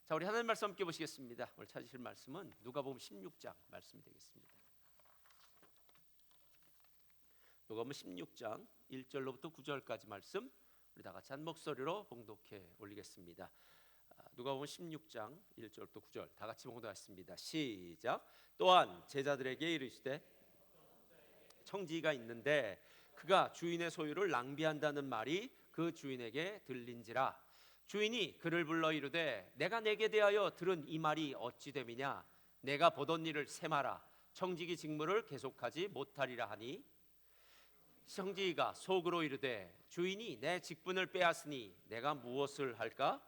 자, 우리 하나님 말씀 함께 보시겠습니다. 오늘 찾으실 말씀은 누가복음 16장 말씀이 되겠습니다. 누가복음 16장 1절로부터 9절까지 말씀 우리 다 같이 한 목소리로 봉독해 올리겠습니다. 누가복음 16장 1절부터 9절 다 같이 봉독하겠습니다. 시작. 또한 제자들에게 이르시되 청지기가 있는데 그가 주인의 소유를 낭비한다는 말이 그 주인에게 들린지라. 주인이 그를 불러 이르되 내가 내게 대하여 들은 이 말이 어찌 됨이냐. 내가 보던 일을 세마라. 청지기 직무를 계속하지 못하리라 하니, 청지기가 속으로 이르되 주인이 내 직분을 빼앗으니 내가 무엇을 할까?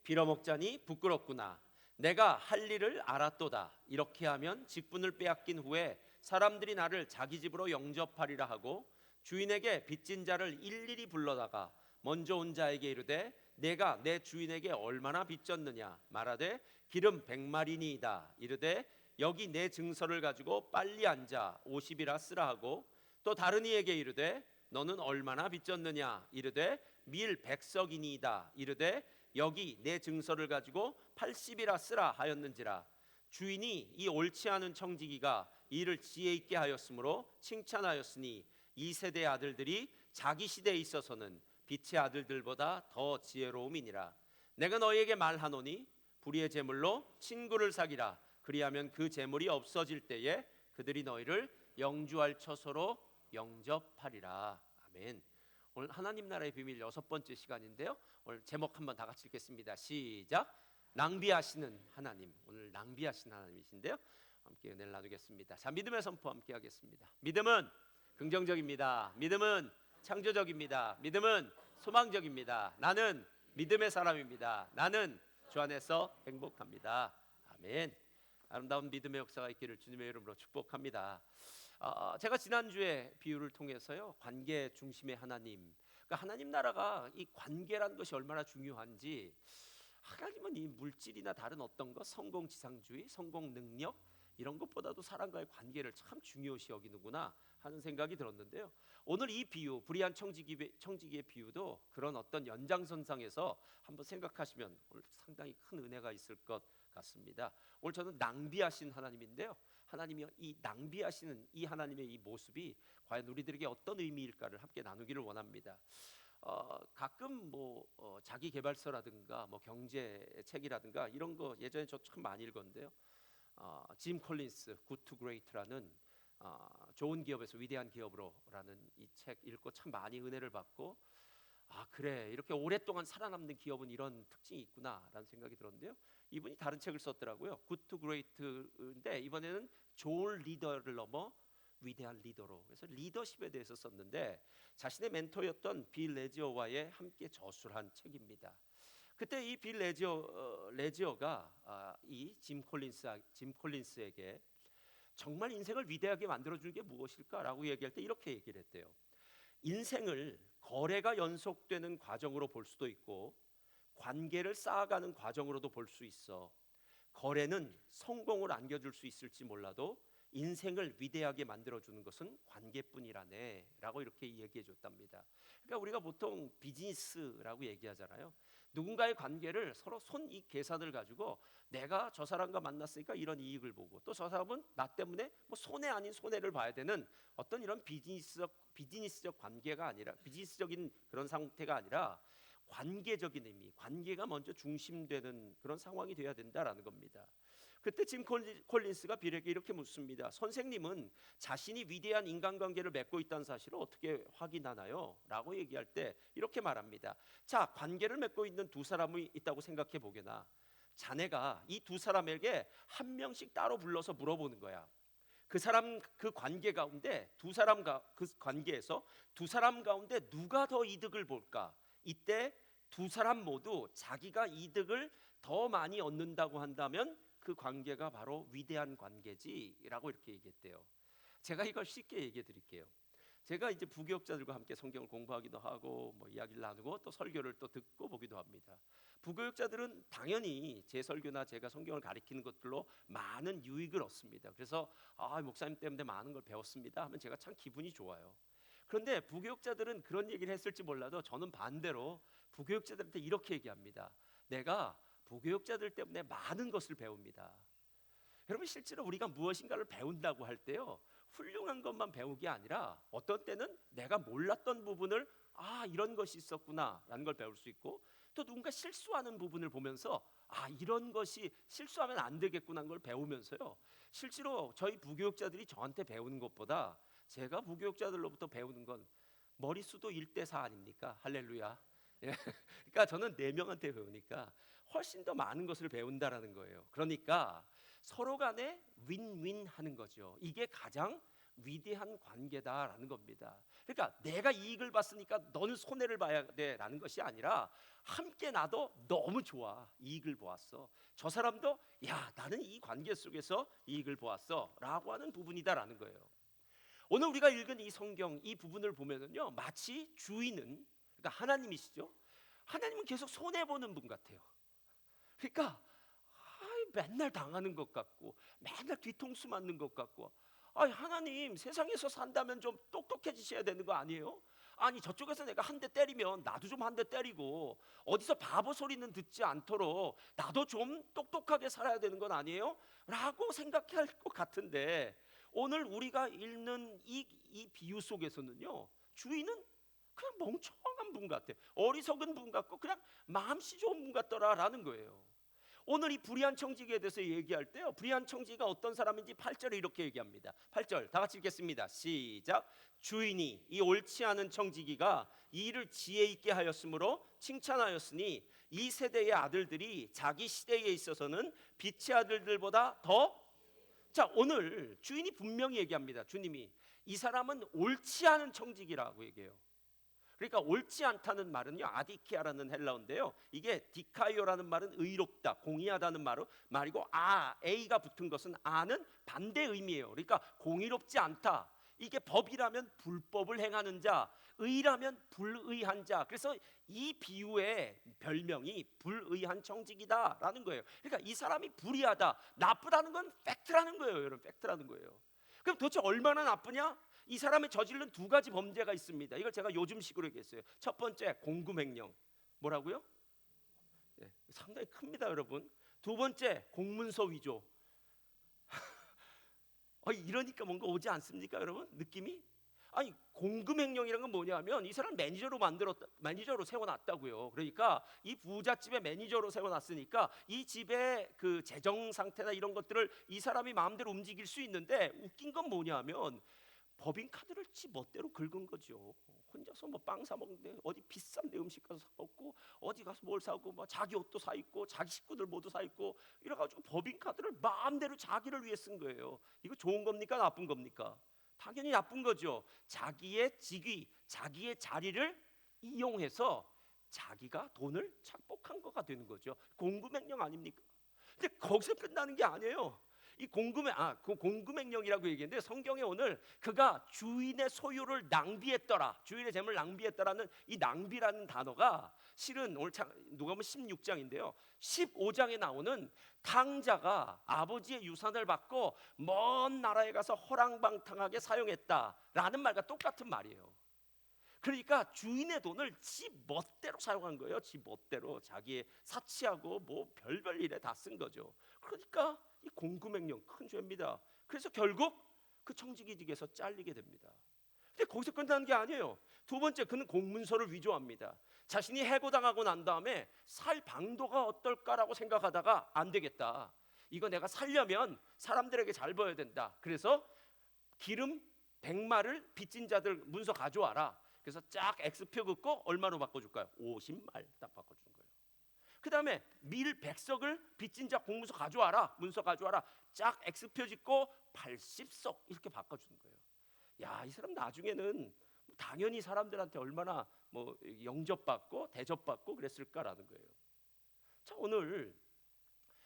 빌어먹자니 부끄럽구나. 내가 할 일을 알았도다. 이렇게 하면 직분을 빼앗긴 후에 사람들이 나를 자기 집으로 영접하리라 하고 주인에게 빚진 자를 일일이 불러다가 먼저 온 자에게 이르되 내가 내 주인에게 얼마나 빚졌느냐 말하되 기름 100마리니이다. 이르되 여기 내 증서를 가지고 빨리 앉아 50이라 쓰라 하고 또 다른 이에게 이르되 너는 얼마나 빚졌느냐 이르되 밀 100석이니이다. 이르되 여기 내 증서를 가지고 80이라 쓰라 하였는지라. 주인이 이 옳지 않은 청지기가 이를 지혜 있게 하였으므로 칭찬하였으니 이 세대의 아들들이 자기 시대에 있어서는 빛의 아들들보다 더 지혜로움이니라. 내가 너희에게 말하노니 불의의 제물로 친구를 사기라. 그리하면 그 제물이 없어질 때에 그들이 너희를 영주할 처소로 영접하리라. 아멘. 오늘 하나님 나라의 비밀 6번째 시간인데요, 오늘 제목 한번 다 같이 읽겠습니다. 시작. 낭비하시는 하나님. 오늘 낭비하시는 하나님이신데요, 함께 은혜를 나누겠습니다. 자, 믿음의 선포 함께 하겠습니다. 믿음은 긍정적입니다. 믿음은 창조적입니다. 믿음은 소망적입니다. 나는 믿음의 사람입니다. 나는 주 안에서 행복합니다. 아멘. 아름다운 믿음의 역사가 있기를 주님의 이름으로 축복합니다. 제가 지난주에 비유를 통해서요, 관계 중심의 하나님, 그러니까 하나님 나라가 이 관계라는 것이 얼마나 중요한지, 하나님은 이 물질이나 다른 어떤 것, 성공지상주의, 성공 능력 이런 것보다도 사람과의 관계를 참 중요시 여기는구나 하는 생각이 들었는데요, 오늘 이 비유, 불의한 청지기의 비유도 그런 어떤 연장선상에서 한번 생각하시면 오늘 상당히 큰 은혜가 있을 것 같습니다. 오늘 저는 낭비하신 하나님인데요, 하나님이 이 낭비하시는 이 하나님의 이 모습이 과연 우리들에게 어떤 의미일까를 함께 나누기를 원합니다. 가끔 자기 개발서라든가 경제 책이라든가 이런 거 예전에 저 참 많이 읽었는데요, 짐 콜린스 굿 투 그레이트라는 좋은 기업에서 위대한 기업으로라는 이 책 읽고 참 많이 은혜를 받고, 그래, 이렇게 오랫동안 살아남는 기업은 이런 특징이 있구나라는 생각이 들었는데요, 이분이 다른 책을 썼더라고요. 굿 투 그레이트인데 이번에는 좋은 리더를 넘어 위대한 리더로, 그래서 리더십에 대해서 썼는데 자신의 멘토였던 빌 레지어와의 함께 저술한 책입니다. 그때 이 빌 레지어가 이 짐 콜린스에게 정말 인생을 위대하게 만들어주는 게 무엇일까라고 얘기할 때 이렇게 얘기를 했대요. 인생을 거래가 연속되는 과정으로 볼 수도 있고 관계를 쌓아가는 과정으로도 볼 수 있어. 거래는 성공을 안겨줄 수 있을지 몰라도 인생을 위대하게 만들어주는 것은 관계뿐이라네 라고 이렇게 얘기해 줬답니다. 그러니까 우리가 보통 비즈니스라고 얘기하잖아요. 누군가의 관계를 서로 손익 계산을 가지고 내가 저 사람과 만났으니까 이런 이익을 보고 또 저 사람은 나 때문에 손해 아닌 손해를 봐야 되는 어떤 이런 비즈니스적 관계가 아니라, 비즈니스적인 그런 상태가 아니라 관계적인 의미, 관계가 먼저 중심되는 그런 상황이 돼야 된다라는 겁니다. 그때 짐 콜린스가 빌에게 이렇게 묻습니다. 선생님은 자신이 위대한 인간관계를 맺고 있다는 사실을 어떻게 확인하나요? 라고 얘기할 때 이렇게 말합니다. 자, 관계를 맺고 있는 두 사람이 있다고 생각해 보게나 자네가 이 두 사람에게 한 명씩 따로 불러서 물어보는 거야. 그 사람, 그 관계 가운데 그 관계에서 두 사람 가운데 누가 더 이득을 볼까? 이때 두 사람 모두 자기가 이득을 더 많이 얻는다고 한다면 그 관계가 바로 위대한 관계지라고 이렇게 얘기했대요. 제가 이걸 쉽게 얘기해 드릴게요. 제가 이제 부교육자들과 함께 성경을 공부하기도 하고 이야기를 나누고 또 설교를 또 듣고 보기도 합니다. 부교육자들은 당연히 제 설교나 제가 성경을 가리키는 것들로 많은 유익을 얻습니다. 그래서 목사님 때문에 많은 걸 배웠습니다 하면 제가 참 기분이 좋아요. 그런데 부교육자들은 그런 얘기를 했을지 몰라도 저는 반대로 부교육자들한테 이렇게 얘기합니다. 내가 부교육자들 때문에 많은 것을 배웁니다. 여러분, 실제로 우리가 무엇인가를 배운다고 할 때요, 훌륭한 것만 배우기 아니라 어떤 때는 내가 몰랐던 부분을 이런 것이 있었구나 라는 걸 배울 수 있고, 또 누군가 실수하는 부분을 보면서 이런 것이 실수하면 안 되겠구나 하는 걸 배우면서요, 실제로 저희 부교육자들이 저한테 배우는 것보다 제가 부교육자들로부터 배우는 건 머릿수도 1대4 아닙니까? 할렐루야. 예. 그러니까 저는 4명한테 배우니까 훨씬 더 많은 것을 배운다라는 거예요. 그러니까 서로 간에 윈윈 하는 거죠. 이게 가장 위대한 관계다라는 겁니다. 그러니까 내가 이익을 봤으니까 너는 손해를 봐야 돼라는 것이 아니라, 함께 나도 너무 좋아, 이익을 보았어, 저 사람도 야 나는 이 관계 속에서 이익을 보았어 라고 하는 부분이다라는 거예요. 오늘 우리가 읽은 이 성경 이 부분을 보면은요, 마치 주인은, 그러니까 하나님이시죠. 하나님은 계속 손해 보는 분 같아요. 그러니까 맨날 당하는 것 같고, 맨날 뒤통수 맞는 것 같고, 하나님 세상에서 산다면 좀 똑똑해지셔야 되는 거 아니에요? 아니 저쪽에서 내가 한 대 때리면 나도 좀 한 대 때리고, 어디서 바보 소리는 듣지 않도록 나도 좀 똑똑하게 살아야 되는 건 아니에요? 라고 생각할 것 같은데, 오늘 우리가 읽는 이 비유 속에서는요, 주인은 그냥 멍청한 분 같아, 어리석은 분 같고 그냥 마음씨 좋은 분 같더라라는 거예요. 오늘 이 불의한 청지기에 대해서 얘기할 때요, 불의한 청지기가 어떤 사람인지 8절에 이렇게 얘기합니다. 8절 다 같이 읽겠습니다. 시작. 주인이 이 옳지 않은 청지기가 이 일을 지혜 있게 하였으므로 칭찬하였으니 이 세대의 아들들이 자기 시대에 있어서는 빛의 아들들보다 더. 자, 오늘 주인이 분명히 얘기합니다. 주님이 이 사람은 옳지 않은 청지기라고 얘기해요. 그러니까 옳지 않다는 말은요, 아디키아라는 헬라어인데요, 이게 디카이오라는 말은 의롭다, 공의하다는 말이고, A가 붙은 것은 아는 반대 의미예요. 그러니까 공의롭지 않다, 이게 법이라면 불법을 행하는 자, 의라면 불의한 자. 그래서 이 비유의 별명이 불의한 청지기다라는 거예요. 그러니까 이 사람이 불의하다, 나쁘다는 건 팩트라는 거예요. 여러분, 팩트라는 거예요. 그럼 도대체 얼마나 나쁘냐? 이 사람이 저지른 2가지 범죄가 있습니다. 이걸 제가 요즘식으로 얘기했어요. 첫 번째, 공금횡령. 뭐라고요? 네, 상당히 큽니다, 여러분. 두 번째, 공문서 위조. 이러니까 뭔가 오지 않습니까, 여러분? 느낌이? 아니, 공금횡령이라는 건 뭐냐면 이 사람 매니저로 세워놨다고요. 그러니까 이 부잣집의 매니저로 세워놨으니까 이 집의 그 재정 상태나 이런 것들을 이 사람이 마음대로 움직일 수 있는데, 웃긴 건 뭐냐면 법인카드를 지 멋대로 긁은 거죠. 혼자서 뭐 빵 사 먹는데 어디 비싼 데 음식 가서 사 먹고, 어디 가서 뭘 사고, 뭐 자기 옷도 사 입고 자기 식구들 모두 사 입고, 이래가지고 법인카드를 마음대로 자기를 위해 쓴 거예요. 이거 좋은 겁니까, 나쁜 겁니까? 당연히 나쁜 거죠. 자기의 직위, 자기의 자리를 이용해서 자기가 돈을 착복한 거가 되는 거죠. 공금횡령 아닙니까? 근데 거기서 끝나는 게 아니에요. 이 공금횡령이라고 얘기했는데, 성경에 오늘 그가 주인의 소유를 낭비했더라, 주인의 재물을 낭비했더라는 이 낭비라는 단어가 실은 오늘 누가복음 16장인데요, 15장에 나오는 탕자가 아버지의 유산을 받고 먼 나라에 가서 허랑방탕하게 사용했다라는 말과 똑같은 말이에요. 그러니까 주인의 돈을 지 멋대로 사용한 거예요. 지 멋대로 자기의 사치하고 뭐 별별 일에 다 쓴 거죠. 그러니까 이 공금횡령 큰 죄입니다. 그래서 결국 그 청지기직에서 잘리게 됩니다. 근데 거기서 끝나는 게 아니에요. 두 번째, 그는 공문서를 위조합니다. 자신이 해고당하고 난 다음에 살 방도가 어떨까라고 생각하다가 안 되겠다, 이거 내가 살려면 사람들에게 잘 보여야 된다. 그래서 기름 100마를 빚진 자들 문서 가져와라. 그래서 쫙 X표 긋고 얼마로 바꿔줄까요? 50말 딱 바꿔주는 거예요. 그 다음에 밀 100석을 빚진 자 공문서 가져와라, 문서 가져와라, 쫙 X표 짓고 80석 이렇게 바꿔주는 거예요. 야, 이 사람 나중에는 당연히 사람들한테 얼마나 뭐 영접받고 대접받고 그랬을까라는 거예요. 자, 오늘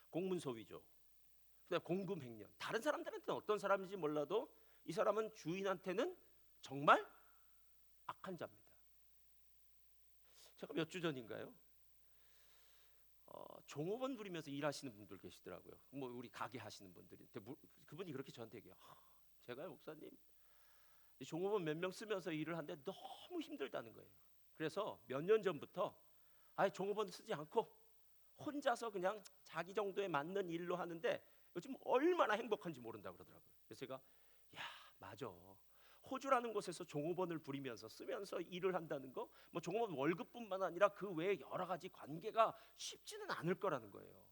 공문서 위조, 그다음 공금횡령, 다른 사람들한테는 어떤 사람인지 몰라도 이 사람은 주인한테는 정말 악한 자입니다. 제가 몇 주 전인가요? 종업원 부리면서 일하시는 분들 계시더라고요. 뭐 우리 가게 하시는 분들이. 그분이 그렇게 저한테 얘기해요. 제가 목사님, 종업원 몇 명 쓰면서 일을 하는데 너무 힘들다는 거예요. 그래서 몇 년 전부터 아예 종업원 쓰지 않고 혼자서 그냥 자기 정도에 맞는 일로 하는데 요즘 얼마나 행복한지 모른다 그러더라고요. 그래서 제가 야, 맞아. 호주라는 곳에서 종업원을 부리면서 쓰면서 일을 한다는 거, 뭐 종업원 월급뿐만 아니라 그 외에 여러 가지 관계가 쉽지는 않을 거라는 거예요.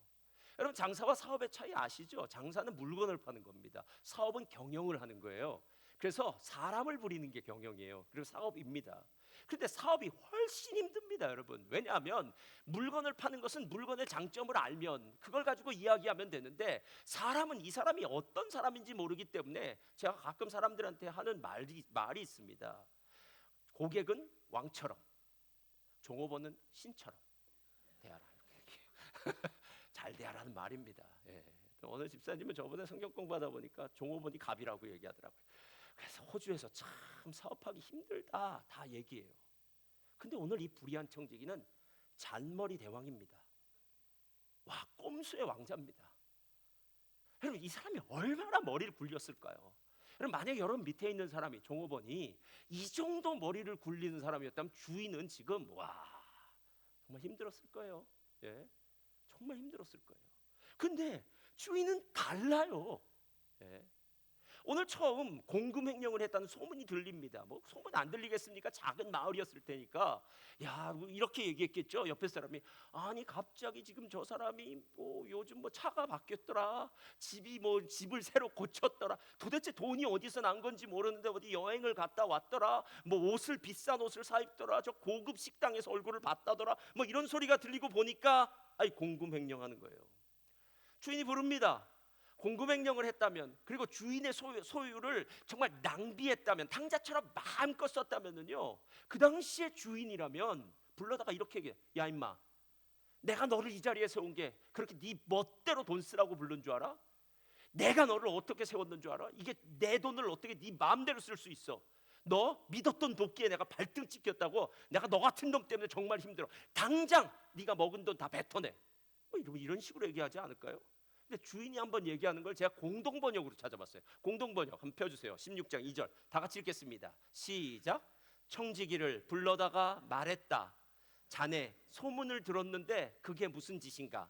여러분, 장사와 사업의 차이 아시죠? 장사는 물건을 파는 겁니다. 사업은 경영을 하는 거예요. 그래서 사람을 부리는 게 경영이에요. 그리고 사업입니다. 근데 사업이 훨씬 힘듭니다, 여러분. 왜냐하면 물건을 파는 것은 물건의 장점을 알면 그걸 가지고 이야기하면 되는데, 사람은 이 사람이 어떤 사람인지 모르기 때문에 제가 가끔 사람들한테 하는 말이 있습니다. 고객은 왕처럼, 종업원은 신처럼 대하라. 이렇게 잘 대하라는 말입니다. 예. 어느 집사님은 저번에 성경 공부하다 보니까 종업원이 갑이라고 얘기하더라고요. 그래서 호주에서 참 사업하기 힘들다 다 얘기해요. 근데 오늘 이 불의한 청지기는 잔머리 대왕입니다. 와, 꼼수의 왕자입니다. 여러분, 이 사람이 얼마나 머리를 굴렸을까요? 여러분, 만약 여러분 밑에 있는 사람이 종업원이 이 정도 머리를 굴리는 사람이었다면 주인은 지금 와, 정말 힘들었을 거예요. 예, 정말 힘들었을 거예요. 근데 주인은 달라요. 예. 오늘 처음 공금 횡령을 했다는 소문이 들립니다. 뭐 소문 안 들리겠습니까? 작은 마을이었을 테니까. 야, 뭐 이렇게 얘기했겠죠. 옆에 사람이 아니 갑자기 지금 저 사람이 뭐 요즘 뭐 차가 바뀌었더라. 집이 뭐 집을 새로 고쳤더라. 도대체 돈이 어디서 난 건지 모르는데 어디 여행을 갔다 왔더라. 뭐 옷을 비싼 옷을 사 입더라. 저 고급 식당에서 얼굴을 봤다더라. 뭐 이런 소리가 들리고 보니까 아이 공금 횡령하는 거예요. 주인이 부릅니다. 공금횡령을 했다면, 그리고 주인의 소유를 정말 낭비했다면, 탕자처럼 마음껏 썼다면은요, 그 당시에 주인이라면 불러다가 이렇게 얘기해. 야 임마, 내가 너를 이 자리에 세운 게 그렇게 네 멋대로 돈 쓰라고 부른 줄 알아? 내가 너를 어떻게 세웠는 줄 알아? 이게 내 돈을 어떻게 네 마음대로 쓸 수 있어? 너 믿었던 도끼에 내가 발등 찍혔다고. 내가 너 같은 놈 때문에 정말 힘들어. 당장 네가 먹은 돈 다 뱉어내. 뭐 이런 식으로 얘기하지 않을까요? 근데 주인이 한번 얘기하는 걸 제가 공동번역으로 찾아봤어요. 공동번역 한번 펴주세요. 16장 2절 다 같이 읽겠습니다. 시작. 청지기를 불러다가 말했다. 자네 소문을 들었는데 그게 무슨 짓인가?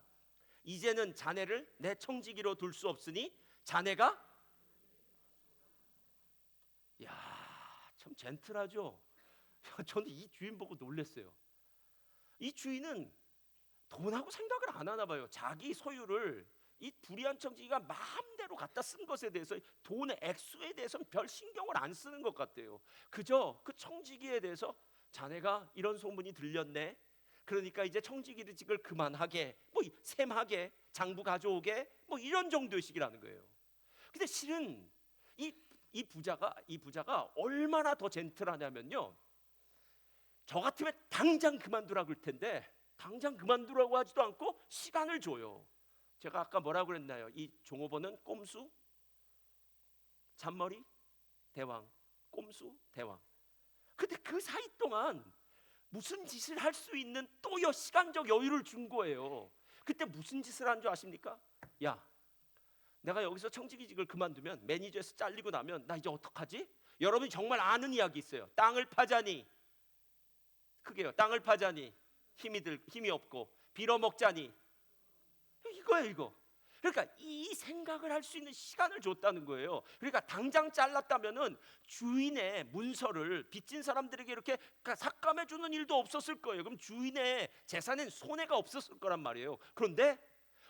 이제는 자네를 내 청지기로 둘 수 없으니 자네가 야, 참 젠틀하죠. 저는 이 주인 보고 놀랐어요. 이 주인은 돈하고 생각을 안 하나 봐요. 자기 소유를 이 불의한 청지기가 마음대로 갖다 쓴 것에 대해서, 돈의 액수에 대해서는 별 신경을 안 쓰는 것 같아요. 그저 그 청지기에 대해서 자네가 이런 소문이 들렸네. 그러니까 이제 청지기를 그만하게, 뭐 셈하게, 장부 가져오게, 뭐 이런 정도의 식이라는 거예요. 근데 실은 이 부자가 얼마나 더 젠틀하냐면요. 저 같으면 당장 그만두라고 할 텐데 당장 그만두라고 하지도 않고 시간을 줘요. 제가 아까 뭐라고 그랬나요? 이 종업원은 꼼수, 잔머리, 대왕, 꼼수, 대왕. 근데 그 사이 동안 무슨 짓을 할 수 있는 또 시간적 여유를 준 거예요. 그때 무슨 짓을 한 줄 아십니까? 야, 내가 여기서 청지기직을 그만두면, 매니저에서 잘리고 나면 나 이제 어떡하지? 여러분이 정말 아는 이야기 있어요. 땅을 파자니, 그게요. 땅을 파자니 힘이 없고 빌어먹자니, 이거예요, 이거. 그러니까 이 생각을 할 수 있는 시간을 줬다는 거예요. 그러니까 당장 잘랐다면은 주인의 문서를 빚진 사람들에게 이렇게 삭감해 주는 일도 없었을 거예요. 그럼 주인의 재산엔 손해가 없었을 거란 말이에요. 그런데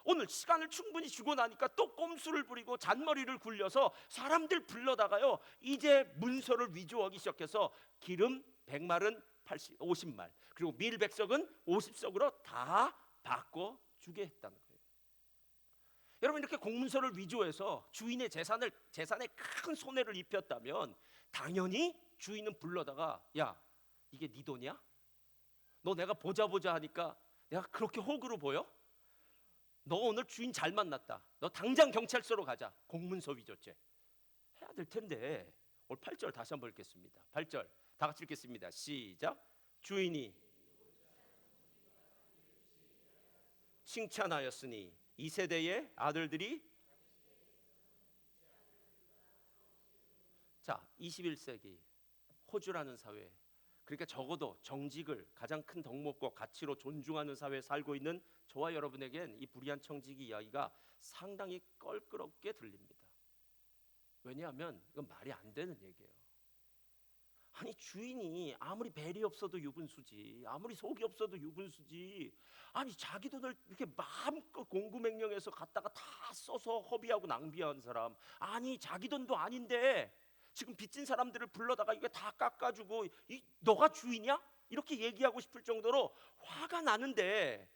오늘 시간을 충분히 주고 나니까 또 꼼수를 부리고 잔머리를 굴려서 사람들 불러다가요, 이제 문서를 위조하기 시작해서 기름 100말은 50말, 그리고 밀 100석은 50석으로 다 바꿔 주게 했다는 거예요. 여러분, 이렇게 공문서를 위조해서 주인의 재산에 큰 손해를 입혔다면 당연히 주인은 불러다가 야, 이게 네 돈이야? 너 내가 보자 하니까 내가 그렇게 호구로 보여? 너 오늘 주인 잘 만났다. 너 당장 경찰서로 가자. 공문서 위조죄 해야 될 텐데. 오늘 8절 다시 한번 읽겠습니다. 8절 다 같이 읽겠습니다. 시작. 주인이 칭찬하였으니 이 세대의 아들들이, 자, 21세기 호주라는 사회, 그러니까 적어도 정직을 가장 큰 덕목과 가치로 존중하는 사회에 살고 있는 저와 여러분에겐 이 불의한 청지기 이야기가 상당히 껄끄럽게 들립니다. 왜냐하면 이건 말이 안 되는 얘기예요. 아니 주인이 아무리 벨이 없어도 유분수지, 아무리 속이 없어도 유분수지. 아니 자기 돈을 이렇게 마음껏 공구맹령해서 갖다가 다 써서 허비하고 낭비한 사람, 아니 자기 돈도 아닌데 지금 빚진 사람들을 불러다가 이게 다 깎아주고 너가 주인이야? 이렇게 얘기하고 싶을 정도로 화가 나는데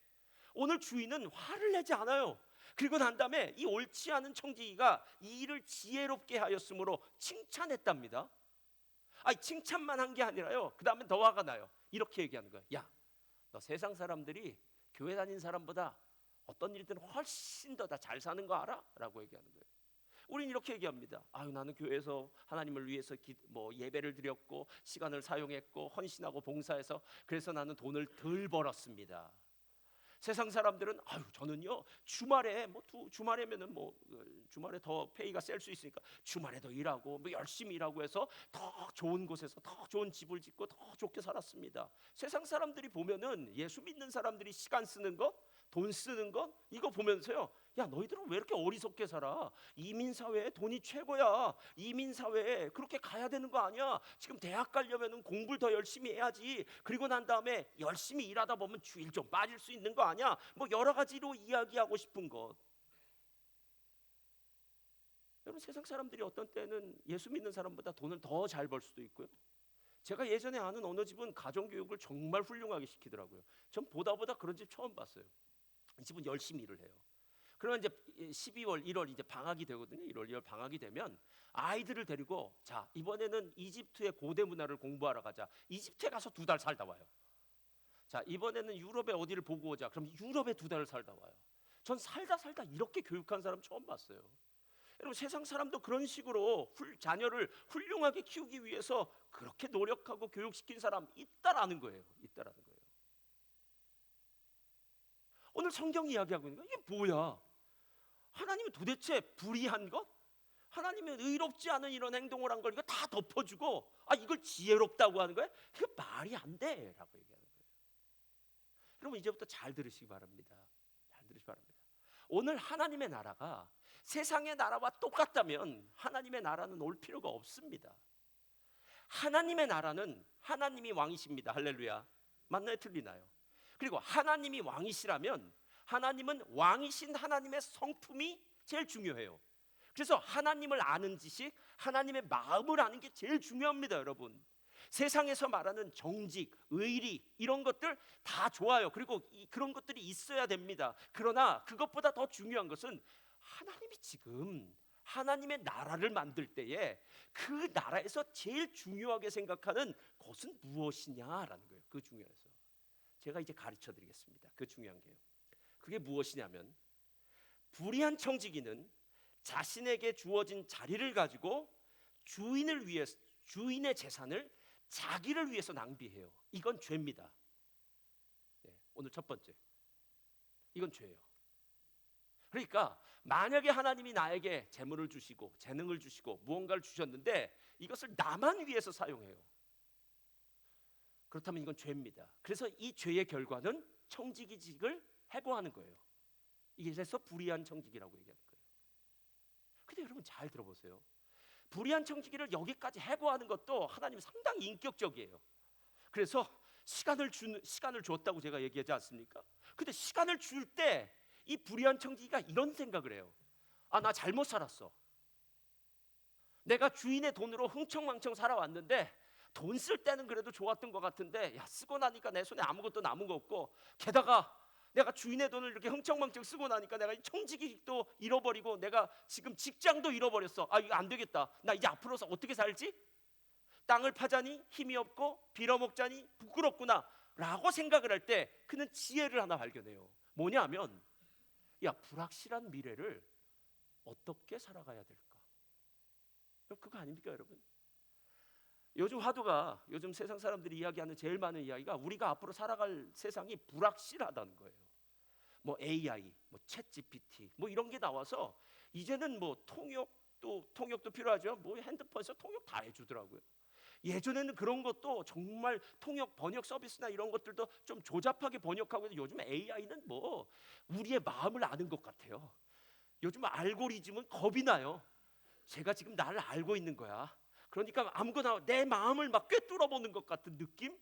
오늘 주인은 화를 내지 않아요. 그리고 난 다음에 이 옳지 않은 청지기가 이 일을 지혜롭게 하였으므로 칭찬했답니다. 아니 칭찬만 한 게 아니라요, 그 다음에 더 화가 나요. 이렇게 얘기하는 거예요. 야, 너 세상 사람들이 교회 다닌 사람보다 어떤 일들은 훨씬 더 다 잘 사는 거 알아? 라고 얘기하는 거예요. 우린 이렇게 얘기합니다. 아유, 나는 교회에서 하나님을 위해서 예배를 드렸고 시간을 사용했고 헌신하고 봉사해서 그래서 나는 돈을 덜 벌었습니다. 세상 사람들은 아유, 저는요 주말에 주말에면은 주말에 더 페이가 셀 수 있으니까 주말에 더 일하고 열심히 일하고 해서 더 좋은 곳에서 더 좋은 집을 짓고 더 좋게 살았습니다. 세상 사람들이 보면은 예수 믿는 사람들이 시간 쓰는 것, 돈 쓰는 것 이거 보면서요, 야 너희들은 왜 이렇게 어리석게 살아? 이민사회에 돈이 최고야. 이민사회에 그렇게 가야 되는 거 아니야? 지금 대학 가려면은 공부를 더 열심히 해야지. 그리고 난 다음에 열심히 일하다 보면 주일 좀 빠질 수 있는 거 아니야? 여러 가지로 이야기하고 싶은 것. 여러분 세상 사람들이 어떤 때는 예수 믿는 사람보다 돈을 더 잘 벌 수도 있고요. 제가 예전에 아는 어느 집은 가정교육을 정말 훌륭하게 시키더라고요. 전 보다 그런 집 처음 봤어요. 이 집은 열심히 일을 해요. 그러면 이제 12월, 1월 이제 방학이 되거든요. 1월, 2월 방학이 되면 아이들을 데리고 자 이번에는 이집트의 고대 문화를 공부하러 가자. 이집트에 가서 2달 살다 와요. 자 이번에는 유럽에 어디를 보고 오자. 그럼 유럽에 2달을 살다 와요. 전 살다 이렇게 교육한 사람 처음 봤어요. 여러분 세상 사람도 그런 식으로 자녀를 훌륭하게 키우기 위해서 그렇게 노력하고 교육시킨 사람 있다라는 거예요. 있다라는 거예요. 오늘 성경이 이야기하고 있는 거 이게 뭐야? 하나님은 도대체 불의한 것? 하나님은 의롭지 않은 이런 행동을 한 걸 이거 다 덮어주고 이걸 지혜롭다고 하는 거야? 이거 말이 안 돼라고 얘기하는 거예요. 여러분 이제부터 잘 들으시기 바랍니다. 잘 들으시기 바랍니다. 오늘 하나님의 나라가 세상의 나라와 똑같다면 하나님의 나라는 올 필요가 없습니다. 하나님의 나라는 하나님이 왕이십니다. 할렐루야. 맞나요? 틀리나요? 그리고 하나님이 왕이시라면 하나님은 왕이신 하나님의 성품이 제일 중요해요. 그래서 하나님을 아는 지식, 하나님의 마음을 아는 게 제일 중요합니다. 여러분 세상에서 말하는 정직, 의리 이런 것들 다 좋아요. 그리고 그런 것들이 있어야 됩니다. 그러나 그것보다 더 중요한 것은 하나님이 지금 하나님의 나라를 만들 때에 그 나라에서 제일 중요하게 생각하는 것은 무엇이냐라는 거예요. 그 중요해서 제가 이제 가르쳐 드리겠습니다. 그 중요한 게요. 그게 무엇이냐면 불의한 청지기는 자신에게 주어진 자리를 가지고 주인의 재산을 자기를 위해서 낭비해요. 이건 죄입니다. 오늘 첫 번째, 이건 죄예요. 그러니까 만약에 하나님이 나에게 재물을 주시고 재능을 주시고 무언가를 주셨는데 이것을 나만 위해서 사용해요. 그렇다면 이건 죄입니다. 그래서 이 죄의 결과는 청지기직을 해고하는 거예요. 이게 그래서 불의한 청지기라고 얘기하는 거예요. 근데 여러분 잘 들어보세요. 불의한 청지기를 여기까지 해고하는 것도 하나님 상당히 인격적이에요. 그래서 시간을 줬다고 제가 얘기하지 않습니까? 근데 시간을 줄 때 이 불의한 청지기가 이런 생각을 해요. 나 잘못 살았어. 내가 주인의 돈으로 흥청망청 살아왔는데 돈 쓸 때는 그래도 좋았던 것 같은데 쓰고 나니까 내 손에 아무것도 남은 거 없고 게다가 내가 주인의 돈을 이렇게 흥청망청 쓰고 나니까 내가 청지기도 잃어버리고 내가 지금 직장도 잃어버렸어. 이거 안 되겠다. 나 이제 앞으로서 어떻게 살지? 땅을 파자니 힘이 없고 빌어먹자니 부끄럽구나 라고 생각을 할 때 그는 지혜를 하나 발견해요. 뭐냐면 불확실한 미래를 어떻게 살아가야 될까? 그거 아닙니까 여러분? 요즘 세상 사람들이 이야기하는 제일 많은 이야기가 우리가 앞으로 살아갈 세상이 불확실하다는 거예요. AI, 챗 GPT 이런 게 나와서 이제는 통역도 필요하죠. 핸드폰에서 통역 다 해주더라고요. 예전에는 그런 것도 정말 통역 번역 서비스나 이런 것들도 좀 조잡하게 번역하고, 요즘 AI는 뭐 우리의 마음을 아는 것 같아요. 요즘 알고리즘은 겁이 나요. 제가 지금 나를 알고 있는 거야. 그러니까 아무거나 내 마음을 막 꿰뚫어 보는 것 같은 느낌?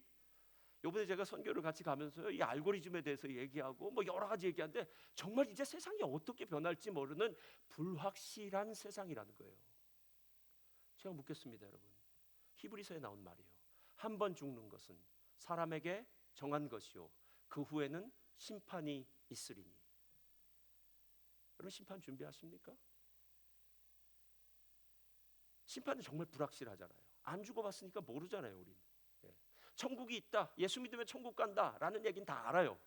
요번에 제가 선교를 같이 가면서 이 알고리즘에 대해서 얘기하고 뭐 여러 가지 얘기하는데, 정말 이제 세상이 어떻게 변할지 모르는 불확실한 세상이라는 거예요. 제가 묻겠습니다, 여러분. 히브리서에 나온 말이에요. 한 번 죽는 것은 사람에게 정한 것이요 그 후에는 심판이 있으리니. 여러분, 심판 준비하십니까? 심판은 정말 불확실하잖아요. 안 죽어봤으니까 모르잖아요, 우린. 예. 천국이 있다, 예수 믿으면 천국 간다라는 얘기는 다 알아요.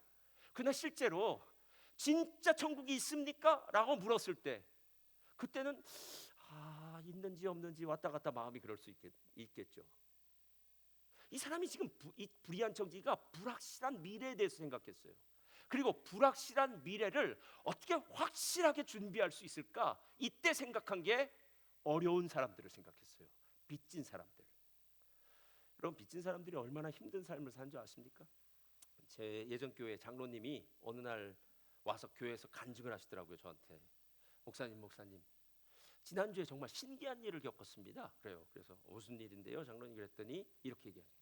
그러나 실제로 진짜 천국이 있습니까? 라고 물었을 때, 그때는 있는지 없는지 왔다 갔다 마음이 그럴 수 있겠죠. 이 사람이 지금 이 불의한 청지기가 불확실한 미래에 대해서 생각했어요. 그리고 불확실한 미래를 어떻게 확실하게 준비할 수 있을까? 이때 생각한 게 어려운 사람들을 생각했어요. 빚진 사람들. 여러분, 빚진 사람들이 얼마나 힘든 삶을 산 줄 아십니까? 제 예전 교회 장로님이 어느 날 와서 교회에서 간증을 하시더라고요. 저한테, 목사님 지난주에 정말 신기한 일을 겪었습니다. 그래서 무슨 일인데요, 장로님? 그랬더니 이렇게 얘기하죠.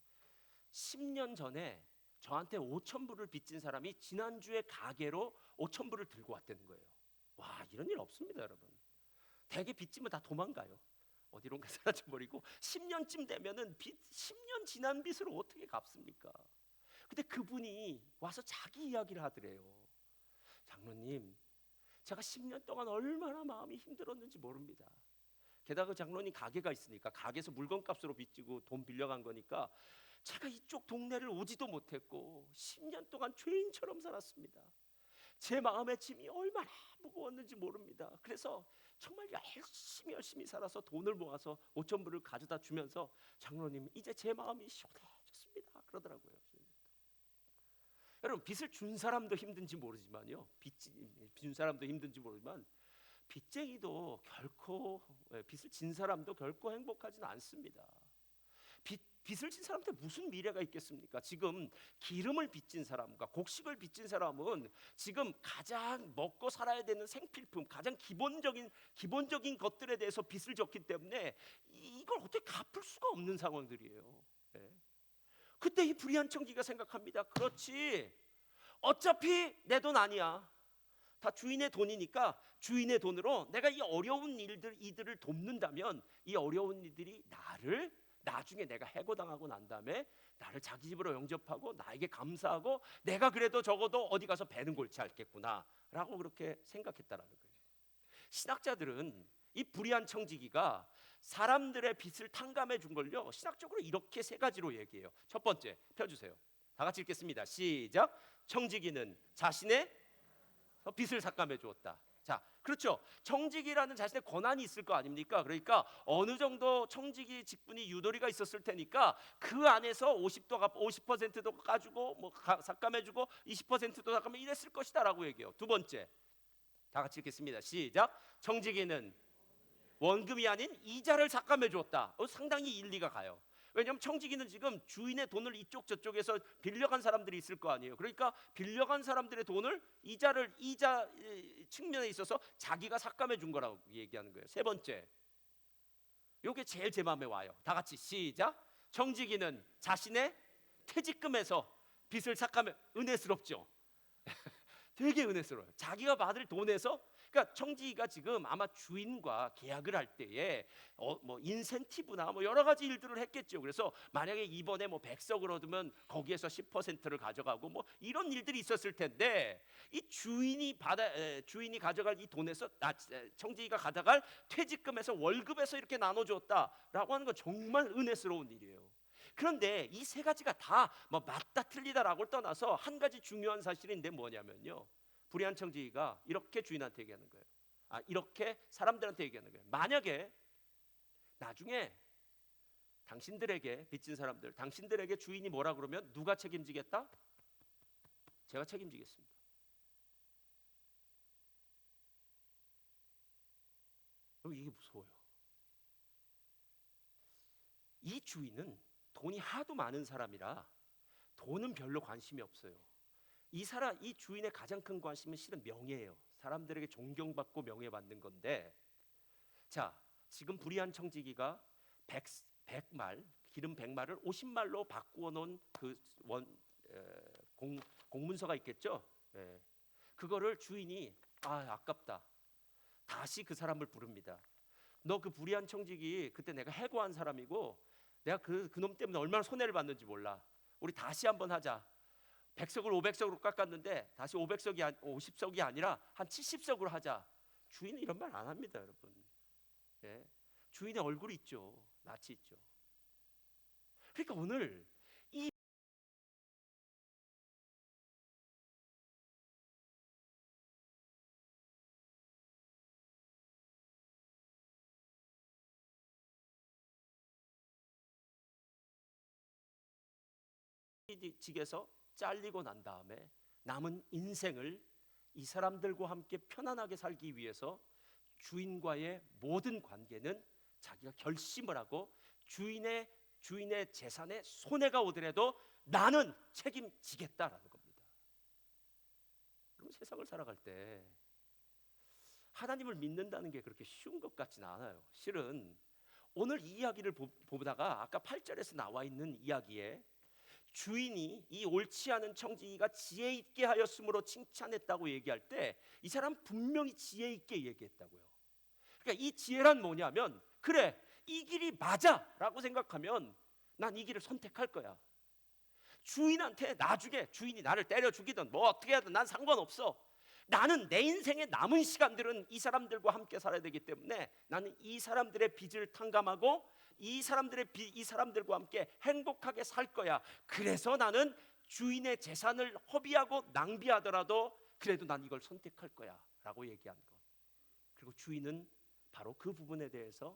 10년 전에 저한테 5천 불을 빚진 사람이 지난주에 가게로 5천 불을 들고 왔다는 거예요. 와, 이런 일 없습니다, 여러분. 대개 빚지면 다 도망가요. 어디론가 사라져버리고 10년쯤 되면은 10년 지난 빚을 어떻게 갚습니까? 근데 그분이 와서 자기 이야기를 하더래요. 장로님, 제가 10년 동안 얼마나 마음이 힘들었는지 모릅니다. 게다가 장로님 가게가 있으니까 가게에서 물건값으로 빚지고 돈 빌려간 거니까 제가 이쪽 동네를 오지도 못했고 10년 동안 죄인처럼 살았습니다. 제 마음의 짐이 얼마나 무거웠는지 모릅니다. 그래서 정말 열심히 살아서 돈을 모아서 5천 불을 가져다 주면서, 장로님 이제 제 마음이 시원해졌습니다, 그러더라고요. 여러분, 빚을 준 사람도 힘든지 모르지만요, 빚준 사람도 힘든지 모르지만 빚쟁이도 결코, 빚을 진 사람도 결코 행복하지는 않습니다. 빚을 진 사람한테 무슨 미래가 있겠습니까? 지금 기름을 빚진 사람과 곡식을 빚진 사람은 지금 가장 먹고 살아야 되는 생필품, 가장 기본적인 것들에 대해서 빚을 졌기 때문에 이걸 어떻게 갚을 수가 없는 상황들이에요. 네. 그때 이 불의한 청지기가 생각합니다. 그렇지, 어차피 내 돈 아니야. 다 주인의 돈이니까 주인의 돈으로 내가 이 어려운 이들을 돕는다면 이 어려운 이들이 나를 나중에 내가 해고당하고 난 다음에 나를 자기 집으로 영접하고 나에게 감사하고 내가 그래도 적어도 어디 가서 배는 골치 앓겠구나 라고 그렇게 생각했다라는 거예요. 신학자들은 이 불의한 청지기가 사람들의 빚을 탕감해 준 걸요, 신학적으로 이렇게 세 가지로 얘기해요. 첫 번째, 펴주세요. 다 같이 읽겠습니다. 시작. 청지기는 자신의 빚을 삭감해 주었다. 자, 그렇죠. 청지기라는 자신의 권한이 있을 거 아닙니까? 그러니까 어느 정도 청지기 직분이 유도리가 있었을 테니까 그 안에서 50%도 까주고 뭐 삭감해주고 20%도 삭감해 이랬을 것이다라고 얘기해요. 두 번째, 다 같이 읽겠습니다. 시작. 청지기는 원금이 아닌 이자를 삭감해 주었다. 상당히 일리가 가요. 왜냐하면 청지기는 지금 주인의 돈을 이쪽 저쪽에서 빌려간 사람들이 있을 거 아니에요. 그러니까 빌려간 사람들의 돈을 이자 측면에 있어서 자기가 삭감해 준 거라고 얘기하는 거예요. 세 번째, 요게 제일 제 마음에 와요. 다 같이 시작. 청지기는 자신의 퇴직금에서 빚을 삭감해. 은혜스럽죠. 되게 은혜스러워요. 자기가 받을 돈에서. 그러니까 청지기가 지금 아마 주인과 계약을 할 때에 뭐 인센티브나 뭐 여러 가지 일들을 했겠죠. 그래서 만약에 이번에 뭐 100석을 얻으면 거기에서 10%를 가져가고 뭐 이런 일들이 있었을 텐데, 이 주인이 가져갈 이 돈에서 청지기가 가져갈 퇴직금에서 월급에서 이렇게 나눠줬다라고 하는 건 정말 은혜스러운 일이에요. 그런데 이 세 가지가 다 뭐 맞다 틀리다라고를 떠나서 한 가지 중요한 사실인데 뭐냐면요, 불의한 청지기가 이렇게 주인한테 얘기하는 거예요. 이렇게 사람들한테 얘기하는 거예요. 만약에 나중에 당신들에게 빚진 사람들, 당신들에게 주인이 뭐라 그러면 누가 책임지겠다? 제가 책임지겠습니다. 이게 무서워요. 이 주인은 돈이 하도 많은 사람이라 돈은 별로 관심이 없어요. 이 주인의 가장 큰 관심은 실은 명예예요. 사람들에게 존경받고 명예받는 건데, 자, 지금 불의한 청지기가 100말, 기름 100말을 50말로 바꾸어 놓은 공문서가 있겠죠. 예. 그거를 주인이 아깝다. 다시 그 사람을 부릅니다. 너 그 불의한 청지기 그때 내가 해고한 사람이고 내가 그놈 때문에 얼마나 손해를 봤는지 몰라. 우리 다시 한번 하자. 100석을 500석으로 깎았는데 다시 50석이 아니라 한 70석으로 하자. 주인은 이런 말 안 합니다, 여러분. 예. 주인의 얼굴이 있죠. 낯이 있죠. 그러니까 오늘 이 직에서 잘리고 난 다음에 남은 인생을 이 사람들과 함께 편안하게 살기 위해서 주인과의 모든 관계는 자기가 결심을 하고 주인의 재산에 손해가 오더라도 나는 책임지겠다라는 겁니다. 그럼 세상을 살아갈 때 하나님을 믿는다는 게 그렇게 쉬운 것 같지는 않아요. 실은 오늘 이 이야기를 보다가 아까 8절에서 나와 있는 이야기에 주인이 이 옳지 않은 청지기가 지혜 있게 하였으므로 칭찬했다고 얘기할 때 이 사람 분명히 지혜 있게 얘기했다고요. 그러니까 이 지혜란 뭐냐면, 그래, 이 길이 맞아라고 생각하면 난 이 길을 선택할 거야. 주인한테 나중에 주인이 나를 때려 죽이든 뭐 어떻게 하든 난 상관없어. 나는 내 인생의 남은 시간들은 이 사람들과 함께 살아야 되기 때문에 나는 이 사람들의 빚을 탕감하고 이 사람들과 함께 행복하게 살 거야. 그래서 나는 주인의 재산을 허비하고 낭비하더라도 그래도 난 이걸 선택할 거야 라고 얘기한 것. 그리고 주인은 바로 그 부분에 대해서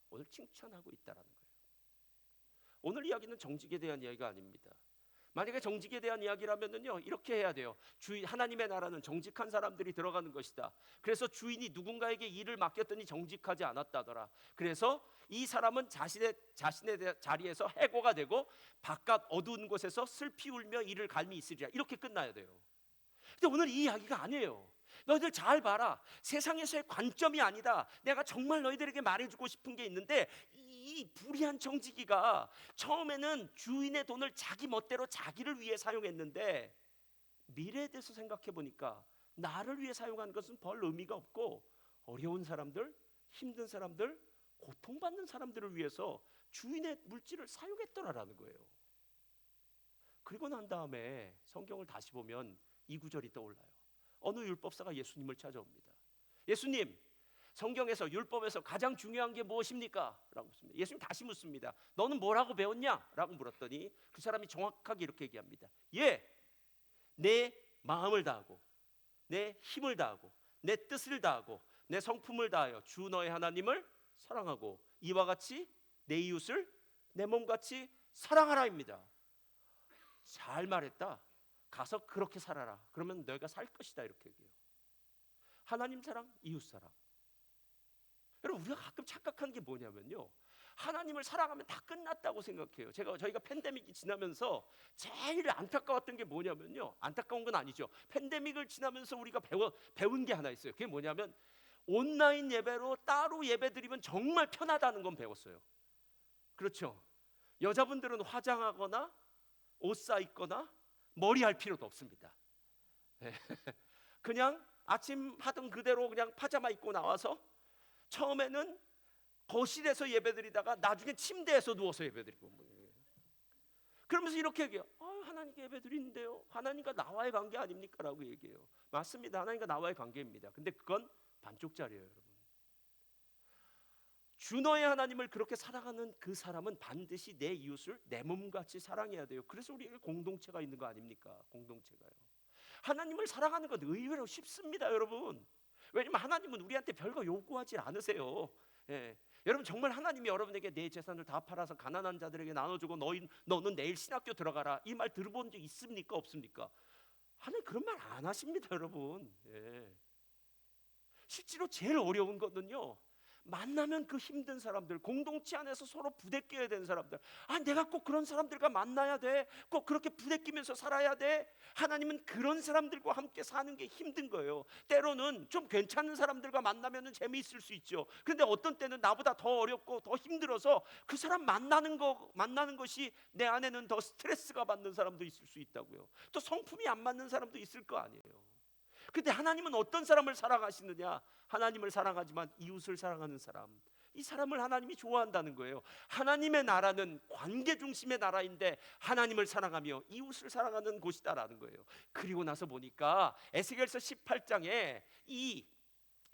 오늘 칭찬하고 있다는 거예요. 오늘 이야기는 정직에 대한 이야기가 아닙니다. 만약에 정직에 대한 이야기라면요, 이렇게 해야 돼요. 하나님의 나라는 정직한 사람들이 들어가는 것이다. 그래서 주인이 누군가에게 일을 맡겼더니 정직하지 않았다더라. 그래서 이 사람은 자신의 자리에서 해고가 되고 바깥 어두운 곳에서 슬피 울며 이를 갈미 있으리라. 이렇게 끝나야 돼요. 근데 오늘 이 이야기가 아니에요. 너희들 잘 봐라. 세상에서의 관점이 아니다. 내가 정말 너희들에게 말해주고 싶은 게 있는데, 이 불의한 청지기가 처음에는 주인의 돈을 자기 멋대로 자기를 위해 사용했는데 미래에 대해서 생각해 보니까 나를 위해 사용한 것은 별 의미가 없고 어려운 사람들, 힘든 사람들, 고통받는 사람들을 위해서 주인의 물질을 사용했더라라는 거예요. 그리고 난 다음에 성경을 다시 보면 이 구절이 떠올라요. 어느 율법사가 예수님을 찾아옵니다. 예수님, 성경에서 율법에서 가장 중요한 게 무엇입니까? 라고 묻습니다. 예수님 다시 묻습니다. 너는 뭐라고 배웠냐? 라고 물었더니 그 사람이 정확하게 이렇게 얘기합니다. 내 마음을 다하고 내 힘을 다하고 내 뜻을 다하고 내 성품을 다하여 주 너의 하나님을 사랑하고 이와 같이 내 이웃을 내 몸같이 사랑하라입니다. 잘 말했다. 가서 그렇게 살아라. 그러면 너희가 살 것이다. 이렇게 얘기해요. 하나님 사랑, 이웃 사랑. 여러분, 우리가 가끔 착각하는 게 뭐냐면요, 하나님을 사랑하면 다 끝났다고 생각해요. 저희가 팬데믹이 지나면서 제일 안타까웠던 게 뭐냐면요, 안타까운 건 아니죠. 팬데믹을 지나면서 우리가 배운 게 하나 있어요. 그게 뭐냐면 온라인 예배로 따로 예배드리면 정말 편하다는 건 배웠어요. 그렇죠? 여자분들은 화장하거나 옷 사입거나 머리 할 필요도 없습니다. 그냥 아침 하던 그대로 그냥 파자마 입고 나와서 처음에는 거실에서 예배드리다가 나중에 침대에서 누워서 예배드리고, 그러면서 이렇게 얘기해요. 하나님께 예배드리는데요, 하나님과 나와의 관계 아닙니까? 라고 얘기해요. 맞습니다. 하나님과 나와의 관계입니다. 근데 그건 반쪽짜리예요, 여러분. 주 너의 하나님을 그렇게 사랑하는 그 사람은 반드시 내 이웃을 내 몸같이 사랑해야 돼요. 그래서 우리에게 공동체가 있는 거 아닙니까? 공동체가요. 하나님을 사랑하는 건 의외로 쉽습니다, 여러분. 왜냐면 하나님은 우리한테 별거 요구하지 않으세요. 예. 여러분, 정말 하나님이 여러분에게 내 재산을 다 팔아서 가난한 자들에게 나눠주고 너는 내일 신학교 들어가라, 이 말 들어본 적 있습니까? 없습니까? 하나님 그런 말 안 하십니다, 여러분. 예. 실제로 제일 어려운 거는요, 만나면 그 힘든 사람들, 공동체 안에서 서로 부대껴야 되는 사람들, 내가 꼭 그런 사람들과 만나야 돼, 꼭 그렇게 부대끼면서 살아야 돼. 하나님은 그런 사람들과 함께 사는 게 힘든 거예요. 때로는 좀 괜찮은 사람들과 만나면 재미있을 수 있죠. 그런데 어떤 때는 나보다 더 어렵고 더 힘들어서 그 사람 만나는 것이 내 안에는 더 스트레스가 받는 사람도 있을 수 있다고요. 또 성품이 안 맞는 사람도 있을 거 아니에요. 근데 하나님은 어떤 사람을 사랑하시느냐? 하나님을 사랑하지만 이웃을 사랑하는 사람, 이 사람을 하나님이 좋아한다는 거예요. 하나님의 나라는 관계 중심의 나라인데 하나님을 사랑하며 이웃을 사랑하는 곳이다라는 거예요. 그리고 나서 보니까 에스겔서 18장에 이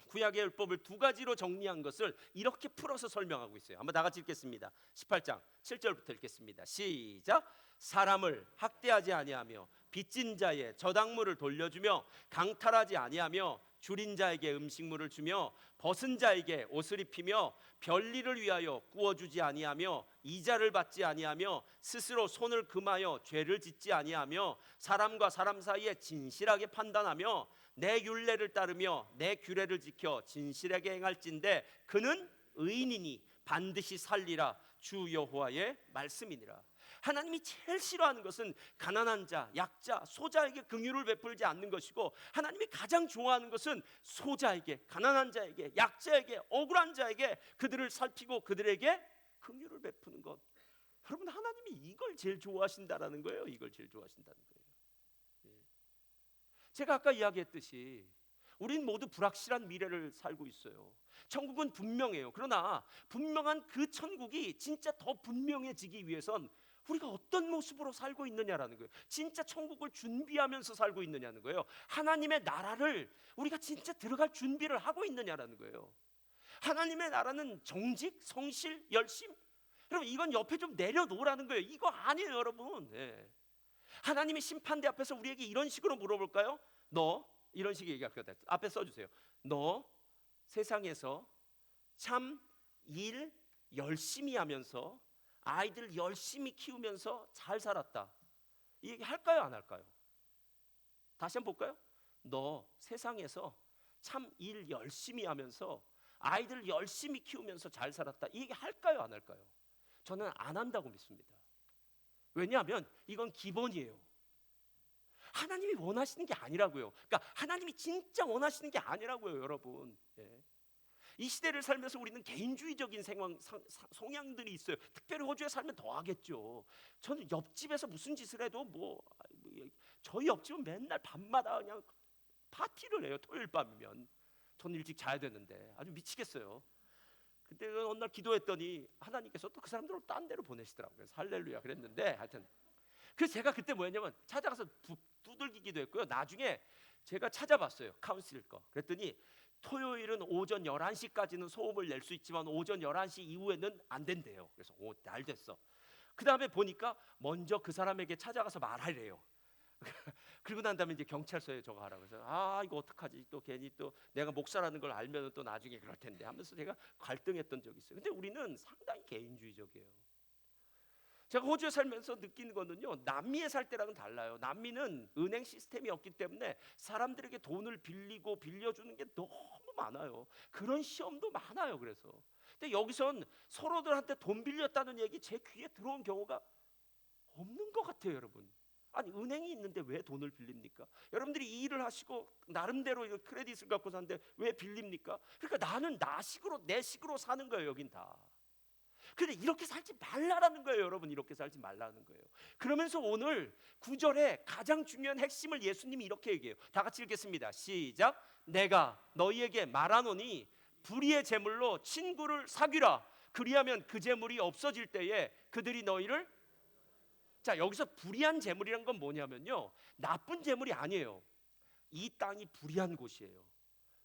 구약의 율법을 두 가지로 정리한 것을 이렇게 풀어서 설명하고 있어요. 한번 다 같이 읽겠습니다. 18장 7절부터 읽겠습니다. 시작. 사람을 학대하지 아니하며 빚진 자의 저당물을 돌려주며 강탈하지 아니하며 줄인 자에게 음식물을 주며 벗은 자에게 옷을 입히며 별일을 위하여 구워주지 아니하며 이자를 받지 아니하며 스스로 손을 금하여 죄를 짓지 아니하며 사람과 사람 사이에 진실하게 판단하며 내 율례를 따르며 내 규례를 지켜 진실하게 행할진대 그는 의인이니 반드시 살리라. 주 여호와의 말씀이니라. 하나님이 제일 싫어하는 것은 가난한 자, 약자, 소자에게 긍휼을 베풀지 않는 것이고, 하나님이 가장 좋아하는 것은 소자에게, 가난한 자에게, 약자에게, 억울한 자에게 그들을 살피고 그들에게 긍휼을 베푸는 것. 여러분, 하나님이 이걸 제일 좋아하신다라는 거예요. 이걸 제일 좋아하신다는 거예요. 제가 아까 이야기했듯이 우린 모두 불확실한 미래를 살고 있어요. 천국은 분명해요. 그러나 분명한 그 천국이 진짜 더 분명해지기 위해선 우리가 어떤 모습으로 살고 있느냐라는 거예요. 진짜 천국을 준비하면서 살고 있느냐는 거예요. 하나님의 나라를 우리가 진짜 들어갈 준비를 하고 있느냐라는 거예요. 하나님의 나라는 정직, 성실, 열심. 여러분, 이건 옆에 좀 내려놓으라는 거예요. 이거 아니에요, 여러분. 하나님의 심판대 앞에서 우리에게 이런 식으로 물어볼까요? 너, 이런 식의 얘기가 앞에 써주세요. 너 세상에서 참 일 열심히 하면서 아이들 열심히 키우면서 잘 살았다, 이 얘기 할까요, 안 할까요? 다시 한번 볼까요? 너 세상에서 참 일 열심히 하면서 아이들 열심히 키우면서 잘 살았다, 이 얘기 할까요, 안 할까요? 저는 안 한다고 믿습니다. 왜냐하면 이건 기본이에요. 하나님이 원하시는 게 아니라고요. 그러니까 하나님이 진짜 원하시는 게 아니라고요, 여러분. 이 시대를 살면서 우리는 개인주의적인 성향들이 있어요. 특별히 호주에 살면 더 하겠죠. 저는 옆집에서 무슨 짓을 해도 저희 옆집은 맨날 밤마다 그냥 파티를 해요. 토요일 밤이면. 저는 일찍 자야 되는데 아주 미치겠어요. 그때 어느 날 기도했더니 하나님께서 또 그 사람들을 딴 데로 보내시더라고요. 그래서 할렐루야 그랬는데, 하여튼 그래서 제가 그때 뭐였냐면 찾아가서 두들기 기도했고요. 나중에 제가 찾아봤어요, 카운슬 거. 그랬더니 토요일은 오전 11시까지는 소음을 낼 수 있지만 오전 11시 이후에는 안 된대요. 그래서 잘 됐어. 그 다음에 보니까 먼저 그 사람에게 찾아가서 말하래요. 그리고 난 다음에 이제 경찰서에 저거 하라고 해서 이거 어떡하지, 또 괜히 또 내가 목사라는 걸 알면 또 나중에 그럴 텐데 하면서 제가 갈등했던 적이 있어요. 근데 우리는 상당히 개인주의적이에요. 제가 호주에 살면서 느끼는 거는요, 남미에 살 때랑은 달라요. 남미는 은행 시스템이 없기 때문에 사람들에게 돈을 빌리고 빌려주는 게 너무 많아요. 그런 시험도 많아요. 그래서 근데 여기선 서로들한테 돈 빌렸다는 얘기 제 귀에 들어온 경우가 없는 것 같아요, 여러분. 아니, 은행이 있는데 왜 돈을 빌립니까? 여러분들이 이 일을 하시고 나름대로 크레딧을 갖고 사는데 왜 빌립니까? 그러니까 나는 나식으로 내 식으로 사는 거예요, 여긴 다. 근데 이렇게 살지 말라라는 거예요, 여러분. 이렇게 살지 말라는 거예요. 그러면서 오늘 9절에 가장 중요한 핵심을 예수님이 이렇게 얘기해요. 다 같이 읽겠습니다. 시작. 내가 너희에게 말하노니 불의의 제물로 친구를 사귀라. 그리하면 그 제물이 없어질 때에 그들이 너희를. 자, 여기서 불의한 제물이란 건 뭐냐면요, 나쁜 제물이 아니에요. 이 땅이 불의한 곳이에요.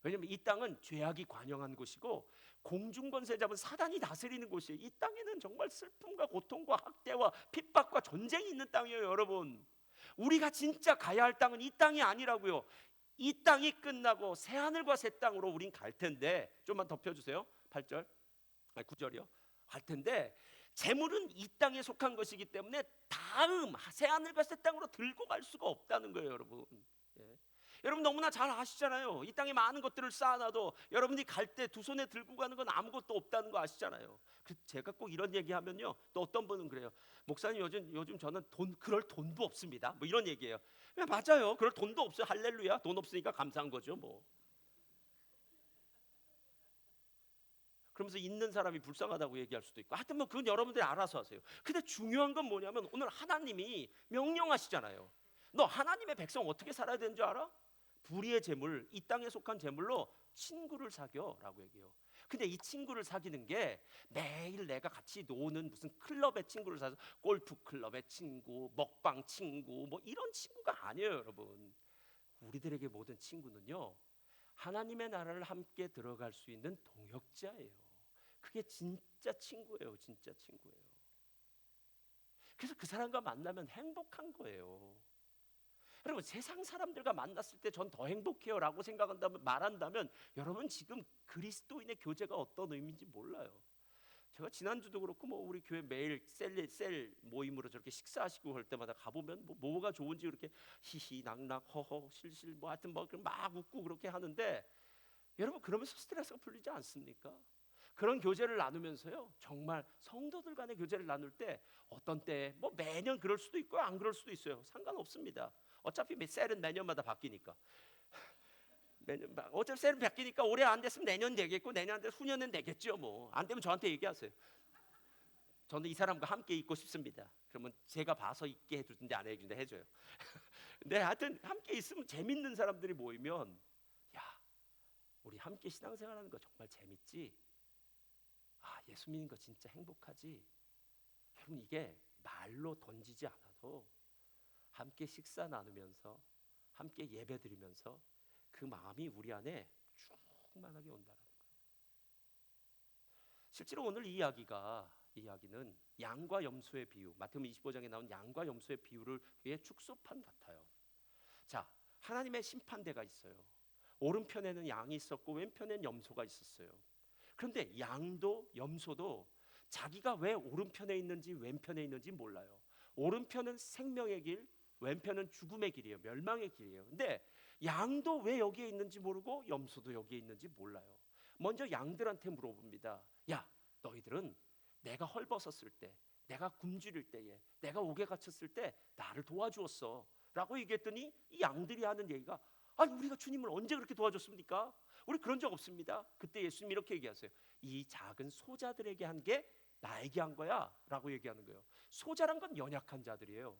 왜냐하면 이 땅은 죄악이 관영한 곳이고 공중권세 잡은 사단이 다스리는 곳이에요. 이 땅에는 정말 슬픔과 고통과 학대와 핍박과 전쟁이 있는 땅이에요, 여러분. 우리가 진짜 가야 할 땅은 이 땅이 아니라고요. 이 땅이 끝나고 새 하늘과 새 땅으로 우린 갈 텐데, 좀만 덮여주세요. 8절, 9절이요. 갈 텐데 재물은 이 땅에 속한 것이기 때문에 다음 새 하늘과 새 땅으로 들고 갈 수가 없다는 거예요, 여러분. 여러분 너무나 잘 아시잖아요. 이 땅에 많은 것들을 쌓아놔도 여러분이 갈 때 두 손에 들고 가는 건 아무것도 없다는 거 아시잖아요. 제가 꼭 이런 얘기하면요, 또 어떤 분은 그래요. 목사님 요즘 저는 그럴 돈도 없습니다. 뭐 이런 얘기예요. 맞아요. 그럴 돈도 없어요. 할렐루야. 돈 없으니까 감사한 거죠 뭐. 그러면서 있는 사람이 불쌍하다고 얘기할 수도 있고, 하여튼 뭐 그건 여러분들이 알아서 하세요. 근데 중요한 건 뭐냐면 오늘 하나님이 명령하시잖아요. 너 하나님의 백성 어떻게 살아야 되는 줄 알아? 불의의 재물, 이 땅에 속한 재물로 친구를 사겨라고 얘기해요. 근데 이 친구를 사귀는 게 매일 내가 같이 노는 무슨 클럽의 친구를 사서 골프 클럽의 친구, 먹방 친구, 뭐 이런 친구가 아니에요, 여러분. 우리들에게 모든 친구는요, 하나님의 나라를 함께 들어갈 수 있는 동역자예요. 그게 진짜 친구예요, 진짜 친구예요. 그래서 그 사람과 만나면 행복한 거예요. 여러분, 세상 사람들과 만났을 때 전 더 행복해요라고 생각한다면, 말한다면 여러분 지금 그리스도인의 교제가 어떤 의미인지 몰라요. 제가 지난주도 그렇고 뭐 우리 교회 매일 셀 모임으로 저렇게 식사하시고 할 때마다 가보면 뭐가 좋은지 그렇게 히히 낙낙 허허 실실 뭐 하여튼 뭐 막 웃고 그렇게 하는데, 여러분 그러면서 스트레스가 풀리지 않습니까? 그런 교제를 나누면서요, 정말 성도들 간의 교제를 나눌 때 어떤 때 뭐 매년 그럴 수도 있고 안 그럴 수도 있어요. 상관없습니다. 어차피 셀은 매년마다 바뀌니까. 어차피 셀은 바뀌니까 올해 안 됐으면 내년 되겠고, 내년 안 됐으면 후년은 되겠죠. 뭐 안 되면 저한테 얘기하세요. 저는 이 사람과 함께 있고 싶습니다. 그러면 제가 봐서 있게 해주든지 안 해주든지 해줘요. 근데 하여튼 함께 있으면 재밌는 사람들이 모이면, 야, 우리 함께 신앙생활하는 거 정말 재밌지? 아, 예수 믿는 거 진짜 행복하지? 여러분, 이게 말로 던지지 않아도 함께 식사 나누면서 함께 예배 드리면서 그 마음이 우리 안에 충만하게 온다는 거예요. 실제로 오늘 이야기는 양과 염소의 비유, 마태복음 25장에 나온 양과 염소의 비유를 위해 축소판 같아요. 자, 하나님의 심판대가 있어요. 오른편에는 양이 있었고 왼편에는 염소가 있었어요. 그런데 양도 염소도 자기가 왜 오른편에 있는지 왼편에 있는지 몰라요. 오른편은 생명의 길, 왼편은 죽음의 길이에요. 멸망의 길이에요. 근데 양도 왜 여기에 있는지 모르고 염소도 여기에 있는지 몰라요. 먼저 양들한테 물어봅니다. 야, 너희들은 내가 헐벗었을 때, 내가 굶주릴 때에, 내가 옥에 갇혔을 때 나를 도와주었어 라고 얘기했더니, 이 양들이 하는 얘기가, 아니 우리가 주님을 언제 그렇게 도와줬습니까? 우리 그런 적 없습니다. 그때 예수님이 이렇게 얘기하세요. 이 작은 소자들에게 한 게 나에게 한 거야 라고 얘기하는 거예요. 소자란 건 연약한 자들이에요.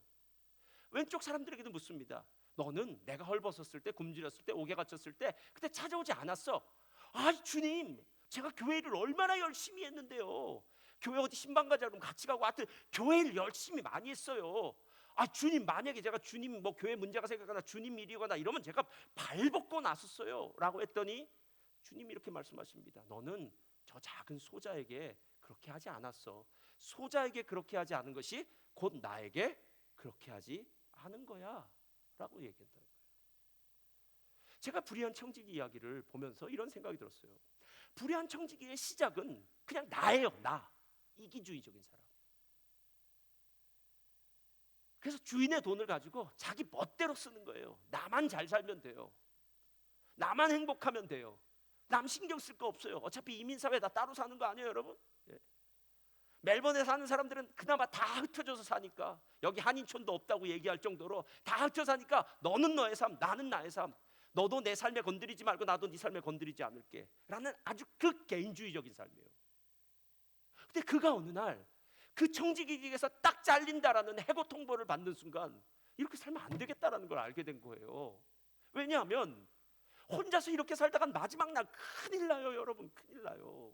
왼쪽 사람들에게도 묻습니다. 너는 내가 헐벗었을 때, 굶주렸을 때, 옥에 갇혔을 때 그때 찾아오지 않았어. 아이 주님, 제가 교회를 얼마나 열심히 했는데요. 교회 어디 신방가자 그러면 같이 가고, 하여튼 교회를 열심히 많이 했어요. 아 주님, 만약에 제가 주님 뭐 교회 문제가 생각하나 주님 일이거나 이러면 제가 발벗고 나섰어요 라고 했더니, 주님이 이렇게 말씀하십니다. 너는 저 작은 소자에게 그렇게 하지 않았어. 소자에게 그렇게 하지 않은 것이 곧 나에게 그렇게 하지 않은 거야 라고 얘기한다는 거예요. 제가 불의한 청지기 이야기를 보면서 이런 생각이 들었어요. 불의한 청지기의 시작은 그냥 나예요. 나. 이기주의적인 사람. 그래서 주인의 돈을 가지고 자기 멋대로 쓰는 거예요. 나만 잘 살면 돼요. 나만 행복하면 돼요. 남 신경 쓸 거 없어요. 어차피 이민사회 다 따로 사는 거 아니에요, 여러분? 예. 멜번에 사는 사람들은 그나마 다 흩어져서 사니까, 여기 한인촌도 없다고 얘기할 정도로 다 흩어져 사니까, 너는 너의 삶, 나는 나의 삶, 너도 내 삶에 건드리지 말고 나도 네 삶에 건드리지 않을게 라는 아주 극개인주의적인 삶이에요. 근데 그가 어느 날 그 청지기에서 딱 잘린다라는 해고 통보를 받는 순간, 이렇게 살면 안 되겠다라는 걸 알게 된 거예요. 왜냐하면 혼자서 이렇게 살다간 마지막 날 큰일 나요, 여러분. 큰일 나요.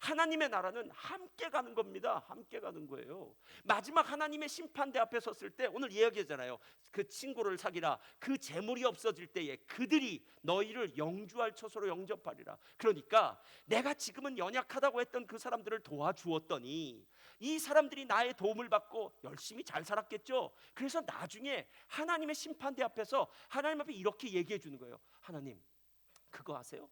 하나님의 나라는 함께 가는 겁니다. 함께 가는 거예요. 마지막 하나님의 심판대 앞에 섰을 때, 오늘 이야기하잖아요. 그 친구를 사귀라. 그 재물이 없어질 때에 그들이 너희를 영주할 처소로 영접하리라. 그러니까 내가 지금은 연약하다고 했던 그 사람들을 도와주었더니, 이 사람들이 나의 도움을 받고 열심히 잘 살았겠죠. 그래서 나중에 하나님의 심판대 앞에서 하나님 앞에 이렇게 얘기해 주는 거예요. 하나님, 그거 아세요?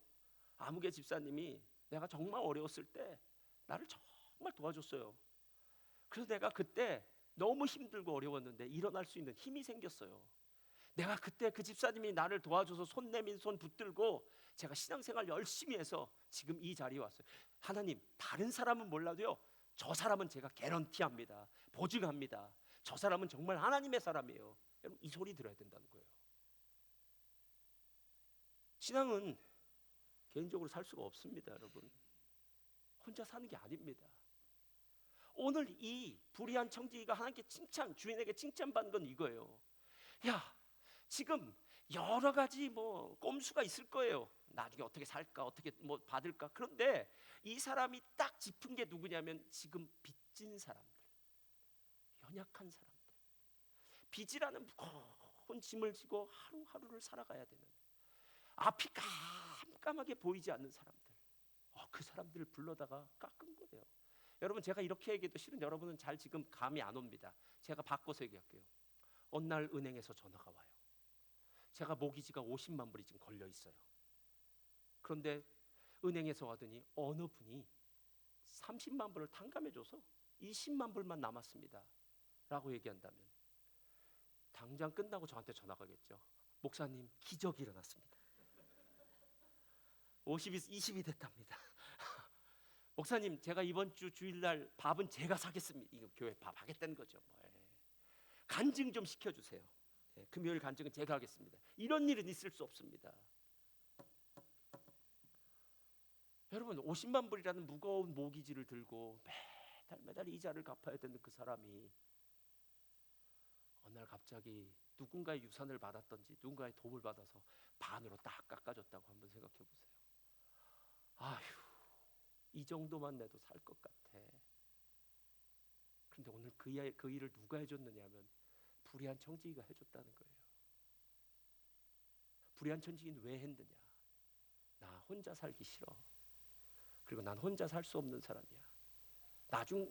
아무개 집사님이 내가 정말 어려웠을 때 나를 정말 도와줬어요. 그래서 내가 그때 너무 힘들고 어려웠는데 일어날 수 있는 힘이 생겼어요. 내가 그때 그 집사님이 나를 도와줘서 손 내민 손 붙들고 제가 신앙생활 열심히 해서 지금 이 자리에 왔어요. 하나님, 다른 사람은 몰라도요, 저 사람은 제가 개런티합니다. 보증합니다. 저 사람은 정말 하나님의 사람이에요. 여러분, 이 소리 들어야 된다는 거예요. 신앙은 개인적으로 살 수가 없습니다, 여러분. 혼자 사는 게 아닙니다. 오늘 이 불의한 청지기가 하나님께 칭찬, 주인에게 칭찬받은 건 이거예요. 야, 지금 여러 가지 꼼수가 있을 거예요. 나중에 어떻게 살까, 어떻게 받을까. 그런데 이 사람이 딱 짚은 게 누구냐면 지금 빚진 사람들, 연약한 사람들, 빚이라는 무거운 짐을 지고 하루하루를 살아가야 되는, 앞이 깜깜하게 보이지 않는 사람들, 그 사람들을 불러다가 깎은 거예요. 여러분, 제가 이렇게 얘기해도 실은 여러분은 잘 지금 감이 안 옵니다. 제가 바꿔서 얘기할게요. 어느 날 은행에서 전화가 와요. 제가 모기지가 50만 불이 지금 걸려 있어요. 그런데 은행에서 와더니 어느 분이 30만 불을 탕감해줘서 20만 불만 남았습니다 라고 얘기한다면 당장 끝나고 저한테 전화가 겠죠. 목사님, 기적이 일어났습니다. 50이 20이 됐답니다. 목사님, 제가 이번 주 주일날 밥은 제가 사겠습니다. 이거 교회 밥 하겠다는 거죠. 간증 좀 시켜주세요. 금요일 간증은 제가 하겠습니다. 이런 일은 있을 수 없습니다. 여러분, 50만 불이라는 무거운 모기지를 들고 매달 이자를 갚아야 되는 그 사람이 어느 날 갑자기 누군가의 유산을 받았던지 누군가의 도움을 받아서 반으로 딱 깎아줬다고 한번 생각해 보세요. 아휴, 이 정도만 내도 살 것 같아. 그런데 오늘 그 일을 누가 해줬느냐면 불의한 청지기가 해줬다는 거예요. 불의한 청지기는 왜 했느냐? 나 혼자 살기 싫어. 그리고 난 혼자 살 수 없는 사람이야.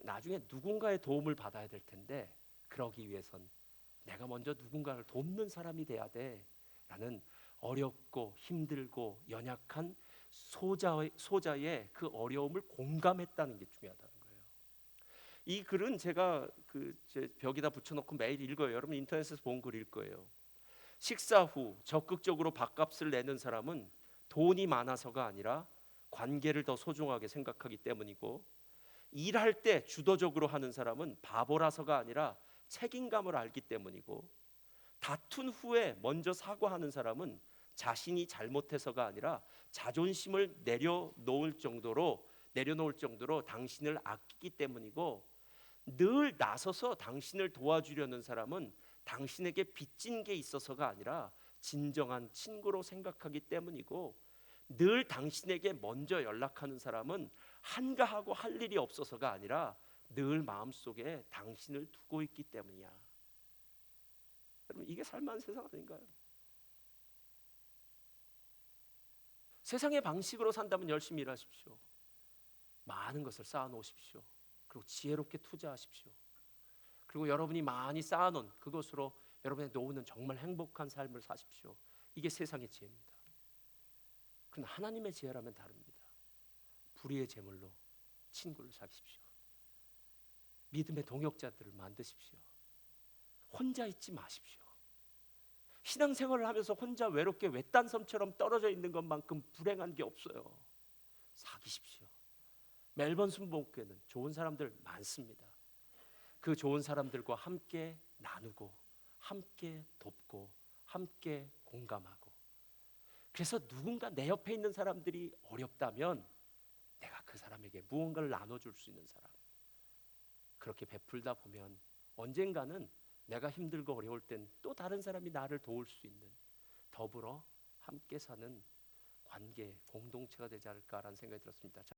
나중에 누군가의 도움을 받아야 될 텐데 그러기 위해선 내가 먼저 누군가를 돕는 사람이 돼야 돼 라는 어렵고 힘들고 연약한 소자의 그 어려움을 공감했다는 게 중요하다는 거예요. 이 글은 제가 제 벽에다 붙여놓고 매일 읽어요. 여러분 인터넷에서 본 글일 거예요. 식사 후 적극적으로 밥값을 내는 사람은 돈이 많아서가 아니라 관계를 더 소중하게 생각하기 때문이고, 일할 때 주도적으로 하는 사람은 바보라서가 아니라 책임감을 알기 때문이고, 다툰 후에 먼저 사과하는 사람은 자신이 잘못해서가 아니라 자존심을 내려놓을 정도로 당신을 아끼기 때문이고, 늘 나서서 당신을 도와주려는 사람은 당신에게 빚진 게 있어서가 아니라 진정한 친구로 생각하기 때문이고, 늘 당신에게 먼저 연락하는 사람은 한가하고 할 일이 없어서가 아니라 늘 마음속에 당신을 두고 있기 때문이야. 여러분, 이게 살만한 세상 아닌가요? 세상의 방식으로 산다면 열심히 일하십시오. 많은 것을 쌓아놓으십시오. 그리고 지혜롭게 투자하십시오. 그리고 여러분이 많이 쌓아놓은 그것으로 여러분의 노후는 정말 행복한 삶을 사십시오. 이게 세상의 지혜입니다. 그러나 하나님의 지혜라면 다릅니다. 불의의 제물로 친구를 사귀십시오. 믿음의 동역자들을 만드십시오. 혼자 있지 마십시오. 신앙생활을 하면서 혼자 외롭게 외딴 섬처럼 떨어져 있는 것만큼 불행한 게 없어요. 사귀십시오. 멜번 순복음교회는 좋은 사람들 많습니다. 그 좋은 사람들과 함께 나누고 함께 돕고 함께 공감하고, 그래서 누군가 내 옆에 있는 사람들이 어렵다면 내가 그 사람에게 무언가를 나눠줄 수 있는 사람, 그렇게 베풀다 보면 언젠가는 내가 힘들고 어려울 땐 또 다른 사람이 나를 도울 수 있는, 더불어 함께 사는 관계, 공동체가 되지 않을까라는 생각이 들었습니다. 자,